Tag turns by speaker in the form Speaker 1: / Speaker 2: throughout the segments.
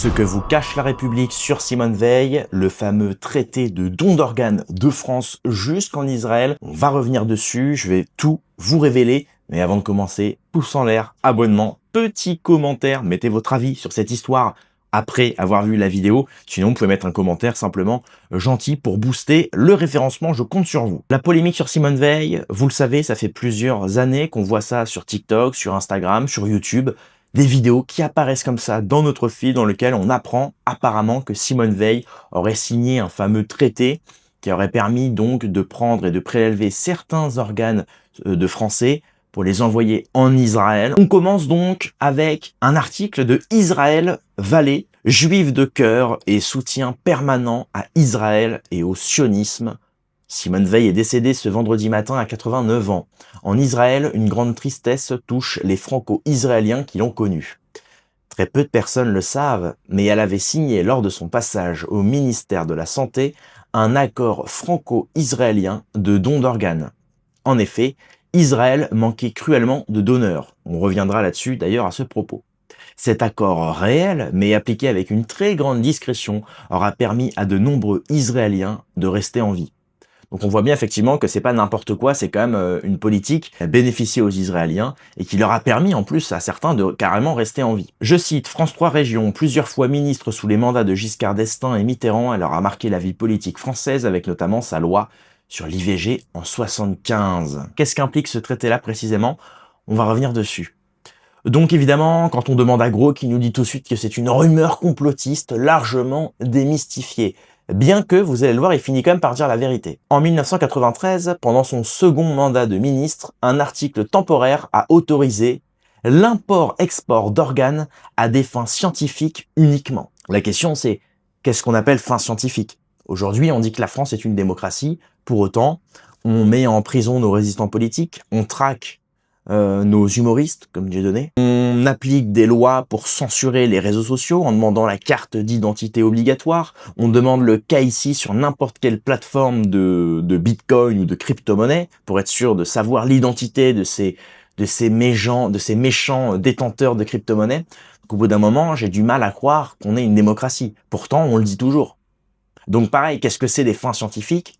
Speaker 1: Ce que vous cache la République sur Simone Veil, le fameux traité de don d'organes de France jusqu'en Israël. On va revenir dessus, je vais tout vous révéler. Mais avant de commencer, pouce en l'air, abonnement, petit commentaire, mettez votre avis sur cette histoire après avoir vu la vidéo. Sinon, vous pouvez mettre un commentaire simplement gentil pour booster le référencement, je compte sur vous. La polémique sur Simone Veil, vous le savez, ça fait plusieurs années qu'on voit ça sur TikTok, sur Instagram, sur YouTube. Des vidéos qui apparaissent comme ça dans notre feed dans lequel on apprend apparemment que Simone Veil aurait signé un fameux traité qui aurait permis donc de prendre et de prélever certains organes de Français pour les envoyer en Israël. On commence donc avec un article de Israël Vallée, juif de cœur et soutien permanent à Israël et au sionisme. Simone Veil est décédée ce vendredi matin à 89 ans. En Israël, une grande tristesse touche les franco-israéliens qui l'ont connue. Très peu de personnes le savent, mais elle avait signé lors de son passage au ministère de la Santé un accord franco-israélien de don d'organes. En effet, Israël manquait cruellement de donneurs. On reviendra là-dessus d'ailleurs à ce propos. Cet accord réel, mais appliqué avec une très grande discrétion, aura permis à de nombreux Israéliens de rester en vie. Donc on voit bien effectivement que c'est pas n'importe quoi, c'est quand même une politique qui a bénéficié aux Israéliens et qui leur a permis en plus à certains de carrément rester en vie. Je cite France 3 Régions, plusieurs fois ministre sous les mandats de Giscard d'Estaing et Mitterrand, elle aura marqué la vie politique française avec notamment sa loi sur l'IVG en 75. Qu'est-ce qu'implique ce traité-là précisément? On va revenir dessus. Donc évidemment, quand on demande à Gros, qui nous dit tout de suite que c'est une rumeur complotiste largement démystifiée. Bien que, vous allez le voir, il finit quand même par dire la vérité. En 1993, pendant son second mandat de ministre, un article temporaire a autorisé l'import-export d'organes à des fins scientifiques uniquement. La question c'est, qu'est-ce qu'on appelle fin scientifique? Aujourd'hui, on dit que la France est une démocratie, pour autant, on met en prison nos résistants politiques, on traque nos humoristes, comme Dieudonné. On applique des lois pour censurer les réseaux sociaux en demandant la carte d'identité obligatoire. On demande le KYC sur n'importe quelle plateforme de Bitcoin ou de crypto-monnaie pour être sûr de savoir l'identité de ces méchants détenteurs de crypto-monnaie. Donc au bout d'un moment, j'ai du mal à croire qu'on est une démocratie. Pourtant, on le dit toujours. Donc pareil, qu'est-ce que c'est des fins scientifiques?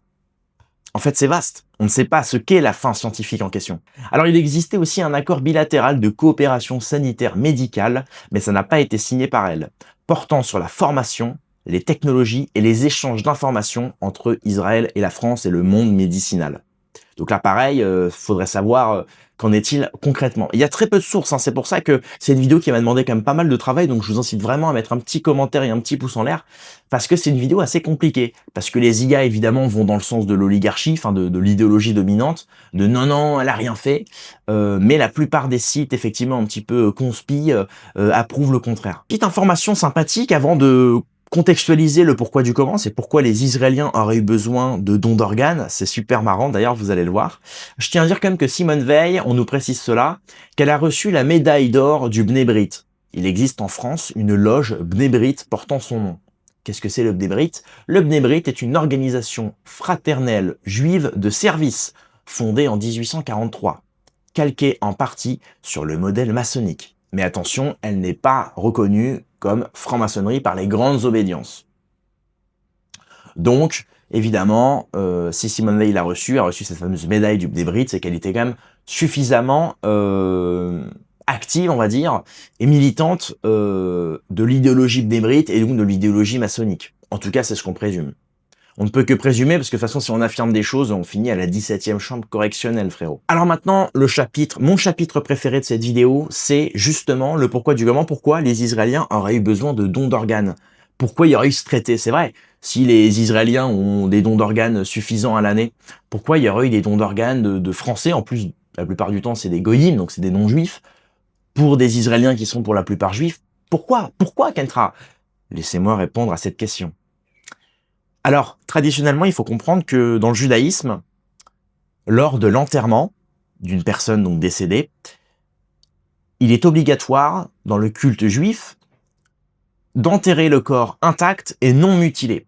Speaker 1: En fait, c'est vaste. On ne sait pas ce qu'est la fin scientifique en question. Alors, il existait aussi un accord bilatéral de coopération sanitaire médicale, mais ça n'a pas été signé par elle, portant sur la formation, les technologies et les échanges d'informations entre Israël et la France et le monde médicinal. Donc là, pareil, faudrait savoir qu'en est-il concrètement. Il y a très peu de sources, hein, c'est pour ça que c'est une vidéo qui m'a demandé quand même pas mal de travail, donc je vous incite vraiment à mettre un petit commentaire et un petit pouce en l'air, parce que c'est une vidéo assez compliquée, parce que les IA évidemment vont dans le sens de l'oligarchie, enfin de l'idéologie dominante, de non, elle a rien fait, mais la plupart des sites effectivement un petit peu conspi approuvent le contraire. Petite information sympathique avant de contextualiser le pourquoi du comment, c'est pourquoi les Israéliens auraient eu besoin de dons d'organes, c'est super marrant, d'ailleurs vous allez le voir. Je tiens à dire quand même que Simone Veil, on nous précise cela, qu'elle a reçu la médaille d'or du Bnei Brit. Il existe en France une loge Bnei Brit portant son nom. Qu'est-ce que c'est le Bnei Brit? Le Bnei Brit est une organisation fraternelle juive de service, fondée en 1843, calquée en partie sur le modèle maçonnique. Mais attention, elle n'est pas reconnue comme franc-maçonnerie par les grandes obédiences. Donc, évidemment, si Simone Veil a reçu cette fameuse médaille du Bnei Brit, c'est qu'elle était quand même suffisamment active, on va dire, et militante de l'idéologie Bnei Brit et donc de l'idéologie maçonnique. En tout cas, c'est ce qu'on présume. On ne peut que présumer, parce que de toute façon, si on affirme des choses, on finit à la 17e chambre correctionnelle, frérot. Alors maintenant, mon chapitre préféré de cette vidéo, c'est justement le pourquoi du comment, pourquoi les Israéliens auraient eu besoin de dons d'organes. Pourquoi il y aurait eu ce traité? C'est vrai, si les Israéliens ont des dons d'organes suffisants à l'année, pourquoi il y aurait eu des dons d'organes de Français? En plus, la plupart du temps, c'est des goyim, donc c'est des non-juifs, pour des Israéliens qui sont pour la plupart juifs. Pourquoi? Pourquoi, Kentra? Laissez-moi répondre à cette question. Alors, traditionnellement, il faut comprendre que dans le judaïsme, lors de l'enterrement d'une personne donc décédée, il est obligatoire, dans le culte juif, d'enterrer le corps intact et non mutilé.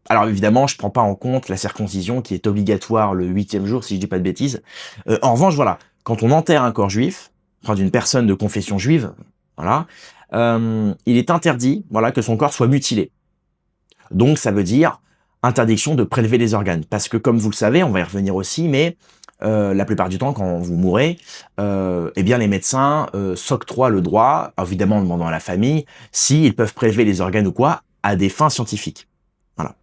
Speaker 1: Alors évidemment, je prends pas en compte la circoncision qui est obligatoire le 8e jour, si je dis pas de bêtises. En revanche, voilà, quand on enterre un corps juif, enfin d'une personne de confession juive, voilà, il est interdit, voilà, que son corps soit mutilé. Donc ça veut dire interdiction de prélever les organes. Parce que comme vous le savez, on va y revenir aussi, mais la plupart du temps, quand vous mourrez, eh bien les médecins s'octroient le droit, évidemment en demandant à la famille, s'ils peuvent prélever les organes ou quoi, à des fins scientifiques. Voilà.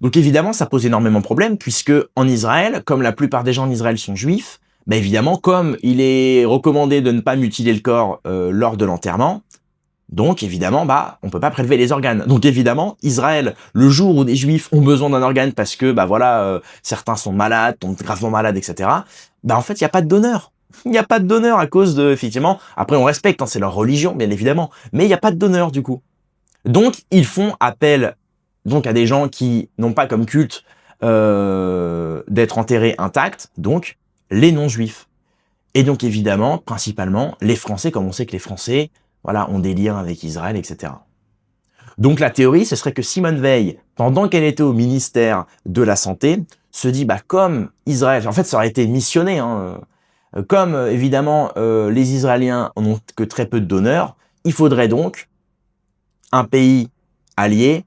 Speaker 1: Donc évidemment, ça pose énormément de problèmes, puisque en Israël, comme la plupart des gens en Israël sont juifs, bah évidemment, comme il est recommandé de ne pas mutiler le corps lors de l'enterrement, donc évidemment, bah, on peut pas prélever les organes. Donc évidemment, Israël, le jour où des Juifs ont besoin d'un organe parce que bah voilà, certains sont malades, tombent gravement malades, etc. Bah en fait, il y a pas de donneur. Il n'y a pas de donneur à cause de, effectivement. Après, on respecte, hein, c'est leur religion, bien évidemment, mais il n'y a pas de donneur du coup. Donc ils font appel donc à des gens qui n'ont pas comme culte d'être enterrés intacts, donc les non-juifs. Et donc évidemment, principalement, les Français, comme on sait que les Français, voilà, ont des liens avec Israël, etc. Donc la théorie, ce serait que Simone Veil, pendant qu'elle était au ministère de la Santé, se dit, bah comme Israël, en fait ça aurait été missionné, hein, comme évidemment les Israéliens n'ont que très peu de donneurs, il faudrait donc un pays allié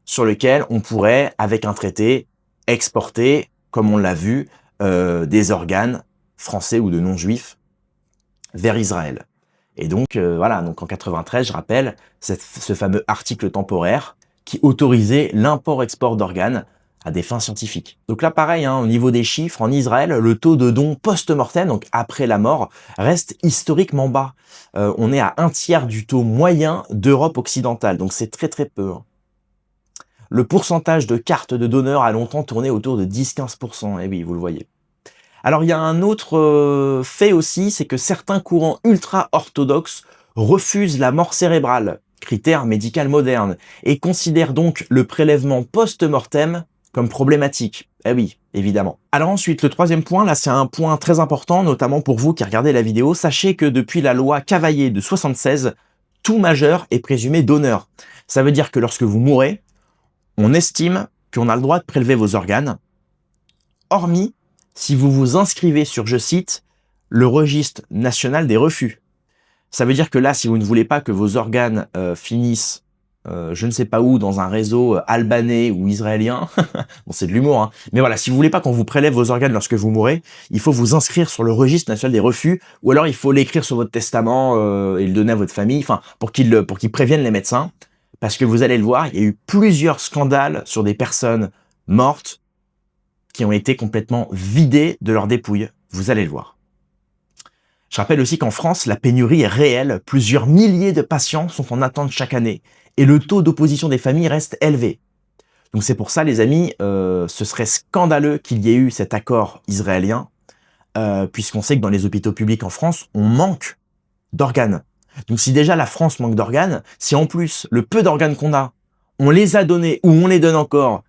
Speaker 1: sur lequel on pourrait, avec un traité, exporter, comme on l'a vu, des organes français ou de non-juifs vers Israël. Et donc, voilà, donc en 93, je rappelle, ce fameux article temporaire qui autorisait l'import-export d'organes à des fins scientifiques. Donc là, pareil, hein, au niveau des chiffres, en Israël, le taux de dons post-mortem, donc après la mort, reste historiquement bas. On est à 1/3 du taux moyen d'Europe occidentale, donc c'est très très peu. Hein. Le pourcentage de cartes de donneurs a longtemps tourné autour de 10-15%, et oui, vous le voyez. Alors il y a un autre fait aussi, c'est que certains courants ultra-orthodoxes refusent la mort cérébrale, critère médical moderne, et considèrent donc le prélèvement post-mortem comme problématique. Eh oui, évidemment. Alors ensuite, le troisième point, là c'est un point très important, notamment pour vous qui regardez la vidéo, sachez que depuis la loi Cavaillé de 76, tout majeur est présumé donneur. Ça veut dire que lorsque vous mourrez, on estime qu'on a le droit de prélever vos organes, hormis si vous vous inscrivez sur, je cite, le registre national des refus. Ça veut dire que là, si vous ne voulez pas que vos organes finissent, je ne sais pas où, dans un réseau albanais ou israélien, bon c'est de l'humour, hein, mais voilà, si vous voulez pas qu'on vous prélève vos organes lorsque vous mourrez, il faut vous inscrire sur le registre national des refus, ou alors il faut l'écrire sur votre testament et le donner à votre famille, enfin pour qu'ils préviennent les médecins, parce que vous allez le voir, il y a eu plusieurs scandales sur des personnes mortes qui ont été complètement vidées de leurs dépouilles. Vous allez le voir. Je rappelle aussi qu'en France, la pénurie est réelle. Plusieurs milliers de patients sont en attente chaque année. Et le taux d'opposition des familles reste élevé. Donc c'est pour ça, les amis, ce serait scandaleux qu'il y ait eu cet accord israélien, puisqu'on sait que dans les hôpitaux publics en France, on manque d'organes. Donc si déjà la France manque d'organes, si en plus le peu d'organes qu'on a, on les a donnés ou on les donne encore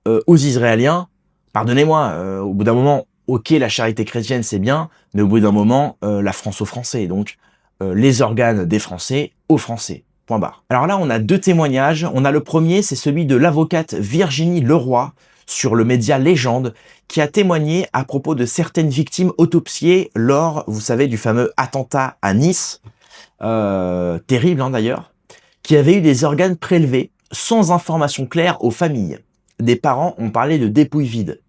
Speaker 1: aux Israéliens, pardonnez-moi, au bout d'un moment, ok, la charité chrétienne c'est bien, mais au bout d'un moment, la France aux Français, donc les organes des Français aux Français. Point barre. Alors là, on a deux témoignages. On a le premier, c'est celui de l'avocate Virginie Leroy sur le média Légende, qui a témoigné à propos de certaines victimes autopsiées lors, vous savez, du fameux attentat à Nice, terrible hein, d'ailleurs, qui avait eu des organes prélevés sans information claire aux familles. Des parents ont parlé de dépouilles vides.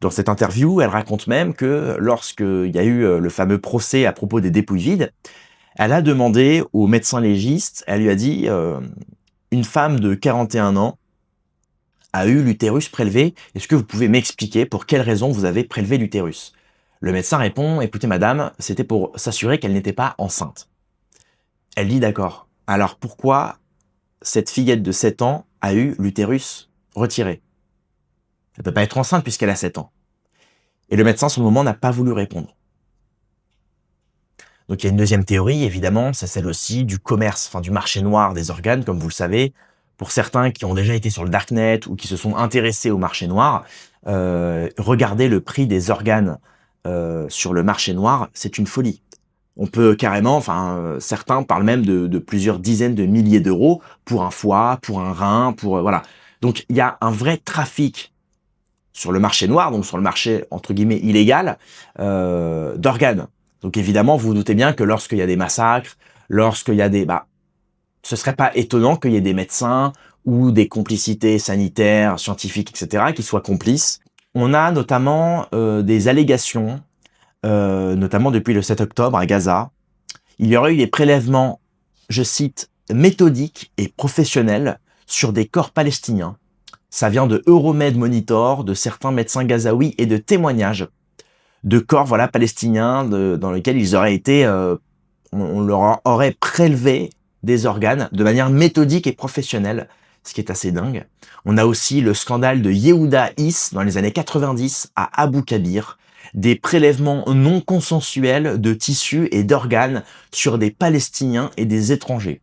Speaker 1: Dans cette interview, elle raconte même que lorsqu'il y a eu le fameux procès à propos des dépouilles vides, elle a demandé au médecin légiste, elle lui a dit une femme de 41 ans a eu l'utérus prélevé, est-ce que vous pouvez m'expliquer pour quelle raison vous avez prélevé l'utérus? Le médecin répond, écoutez madame, c'était pour s'assurer qu'elle n'était pas enceinte. Elle dit d'accord, alors pourquoi cette fillette de 7 ans a eu l'utérus retiré? Elle peut pas être enceinte puisqu'elle a 7 ans. Et le médecin, sur le moment, n'a pas voulu répondre. Donc il y a une deuxième théorie, évidemment, c'est celle aussi du commerce, enfin du marché noir des organes, comme vous le savez. Pour certains qui ont déjà été sur le darknet ou qui se sont intéressés au marché noir, regardez le prix des organes sur le marché noir, c'est une folie. On peut carrément, enfin certains parlent même de plusieurs dizaines de milliers d'euros pour un foie, pour un rein, pour voilà. Donc il y a un vrai trafic sur le marché noir, donc sur le marché entre guillemets illégal, d'organes. Donc évidemment, vous vous doutez bien que lorsqu'il y a des massacres, lorsqu'il y a des... ce serait pas étonnant qu'il y ait des médecins ou des complicités sanitaires, scientifiques, etc., qui soient complices. On a notamment des allégations, notamment depuis le 7 octobre à Gaza. Il y aurait eu des prélèvements, je cite, méthodiques et professionnels sur des corps palestiniens. Ça vient de Euromed Monitor, de certains médecins gazaouis et de témoignages de corps palestiniens dans lesquels ils auraient été, on leur aurait prélevé des organes de manière méthodique et professionnelle, ce qui est assez dingue. On a aussi le scandale de Yehuda Is dans les années 90 à Abu Kabir, des prélèvements non consensuels de tissus et d'organes sur des Palestiniens et des étrangers.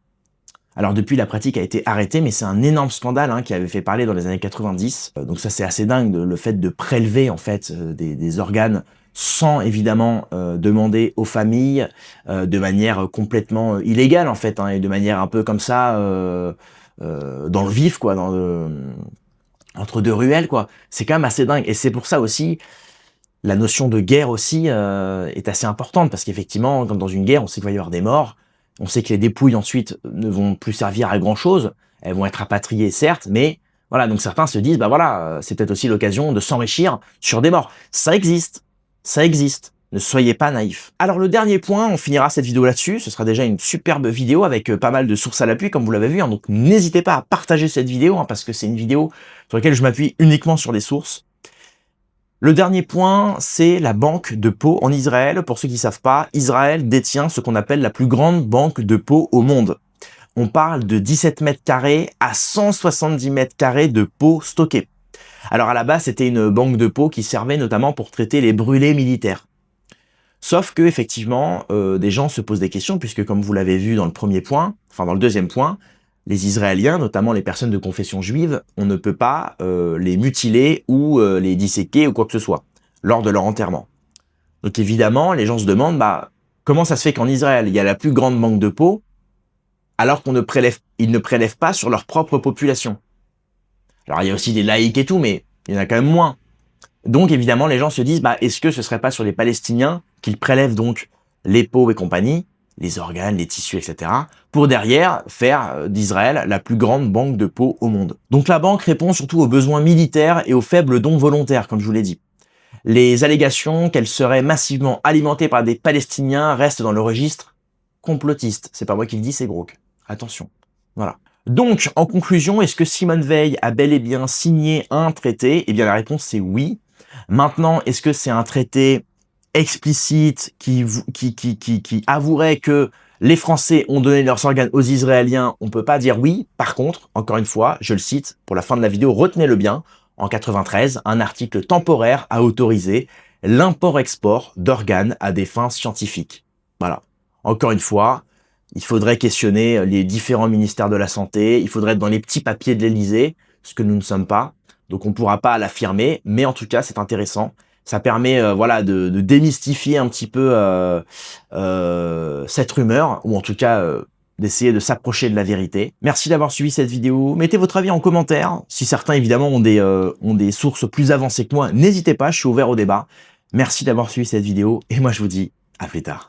Speaker 1: Alors depuis, la pratique a été arrêtée, mais c'est un énorme scandale qui avait fait parler dans les années 90. Donc ça, c'est assez dingue, le fait de prélever en fait des organes sans évidemment demander aux familles, de manière complètement illégale en fait, et de manière un peu comme ça, dans le vif, quoi, entre deux ruelles, quoi. C'est quand même assez dingue. Et c'est pour ça aussi, la notion de guerre aussi est assez importante, parce qu'effectivement, comme dans une guerre, on sait qu'il va y avoir des morts, on sait que les dépouilles ensuite ne vont plus servir à grand chose, elles vont être rapatriées certes, mais voilà, donc certains se disent, c'est peut-être aussi l'occasion de s'enrichir sur des morts. Ça existe, ne soyez pas naïfs. Alors le dernier point, on finira cette vidéo là-dessus, ce sera déjà une superbe vidéo avec pas mal de sources à l'appui, comme vous l'avez vu, donc n'hésitez pas à partager cette vidéo, parce que c'est une vidéo sur laquelle je m'appuie uniquement sur des sources. Le dernier point, c'est la banque de Pau en Israël. Pour ceux qui ne savent pas, Israël détient ce qu'on appelle la plus grande banque de Pau au monde. On parle de 17 mètres carrés à 170 mètres carrés de Pau stockés. Alors à la base, c'était une banque de Pau qui servait notamment pour traiter les brûlés militaires. Sauf que effectivement, des gens se posent des questions, puisque comme vous l'avez vu dans le premier point, enfin dans le deuxième point, les Israéliens, notamment les personnes de confession juive, on ne peut pas les mutiler ou les disséquer ou quoi que ce soit lors de leur enterrement. Donc évidemment, les gens se demandent, comment ça se fait qu'en Israël, il y a la plus grande banque de peau, alors qu'ils ne prélèvent pas sur leur propre population. Alors il y a aussi des laïcs et tout, mais il y en a quand même moins. Donc évidemment, les gens se disent, est-ce que ce serait pas sur les Palestiniens qu'ils prélèvent donc les peaux et compagnie, les organes, les tissus, etc., pour derrière faire d'Israël la plus grande banque de peau au monde. Donc la banque répond surtout aux besoins militaires et aux faibles dons volontaires, comme je vous l'ai dit. Les allégations qu'elle serait massivement alimentée par des Palestiniens restent dans le registre complotiste. C'est pas moi qui le dis, c'est Brooke. Attention. Voilà. Donc, en conclusion, est-ce que Simone Veil a bel et bien signé un traité? Eh bien, la réponse c'est oui. Maintenant, est-ce que c'est un traité explicite qui avouerait que les Français ont donné leurs organes aux Israéliens? On peut pas dire oui. Par contre, encore une fois, je le cite pour la fin de la vidéo, retenez-le bien, en 93, un article temporaire a autorisé l'import-export d'organes à des fins scientifiques. Voilà. Encore une fois, il faudrait questionner les différents ministères de la Santé, il faudrait être dans les petits papiers de l'Élysée, ce que nous ne sommes pas. Donc on ne pourra pas l'affirmer, mais en tout cas, c'est intéressant. Ça permet de démystifier un petit peu cette rumeur, ou en tout cas d'essayer de s'approcher de la vérité. Merci d'avoir suivi cette vidéo. Mettez votre avis en commentaire. Si certains, évidemment, ont des sources plus avancées que moi, n'hésitez pas, je suis ouvert au débat. Merci d'avoir suivi cette vidéo, et moi je vous dis à plus tard.